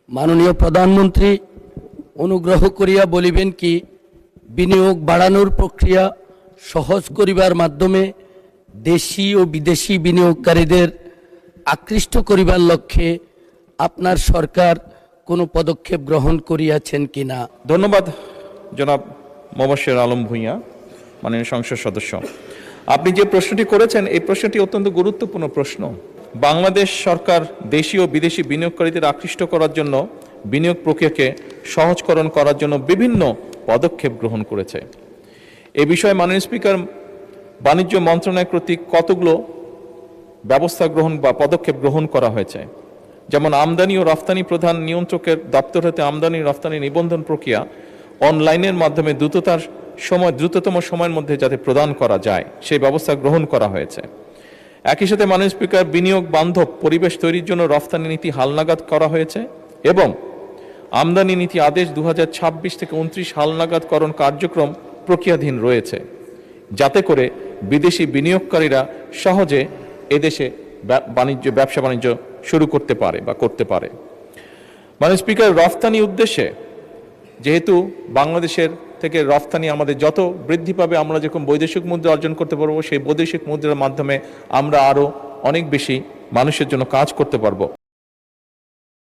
মাননীয় প্রধানমন্ত্রী অনুগ্রহ করিয়া বলিবেন কি বিনিয়োগ বাড়ানোর প্রক্রিয়া সহজ করিবার মাধ্যমে দেশি ও বিদেশি বিনিয়োগকারীদের আকৃষ্ট করিবার লক্ষ্যে আপনার সরকার কোনো পদক্ষেপ গ্রহণ করিয়াছেন কিনা। ধন্যবাদ জনাব মোবাশ্বের আলম ভূঁইয়া, মাননীয় সংসদ সদস্য। আপনি যে প্রশ্নটি করেছেন এই প্রশ্নটি অত্যন্ত গুরুত্বপূর্ণ প্রশ্ন। বাংলাদেশ সরকার দেশি ও বিদেশি বিনিয়োগকারীদের আকৃষ্ট করার জন্য বিনিয়োগ প্রক্রিয়াকে সহজকরণ করার জন্য বিভিন্ন পদক্ষেপ গ্রহণ করেছে। এ বিষয়ে মাননীয় স্পিকার বাণিজ্য মন্ত্রণালয় কর্তৃক কতগুলো ব্যবস্থা গ্রহণ বা পদক্ষেপ গ্রহণ করা হয়েছে। যেমন আমদানি ও রফতানি প্রধান নিয়ন্ত্রকের দপ্তর হতে আমদানি রফতানি নিবন্ধন প্রক্রিয়া অনলাইনের মাধ্যমে দ্রুততম সময়ের মধ্যে যাতে প্রদান করা যায় সেই ব্যবস্থা গ্রহণ করা হয়েছে। একই সাথে মাননীয় স্পিকার বিনিয়োগ বান্ধব পরিবেশ তৈরির জন্য রফতানি নীতি হালনাগাদ করা হয়েছে এবং আমদানি নীতি আদেশ 2026 থেকে 29 হালনাগাদকরণ কার্যক্রম প্রক্রিয়াধীন রয়েছে, যাতে করে বিদেশি বিনিয়োগকারীরা সহজে এদেশে ব্যবসা বাণিজ্য শুরু করতে পারে বা করতে পারে। মাননীয় স্পিকার রফতানি উদ্দেশ্যে যেহেতু বাংলাদেশের থেকে রফতানি আমাদের যত বৃদ্ধি পাবে, আমরা যেরকম বৈদেশিক মুদ্রা অর্জন করতে পারবো, সেই বৈদেশিক মুদ্রার মাধ্যমে আমরা আরো অনেক বেশি মানুষের জন্য কাজ করতে পারবো।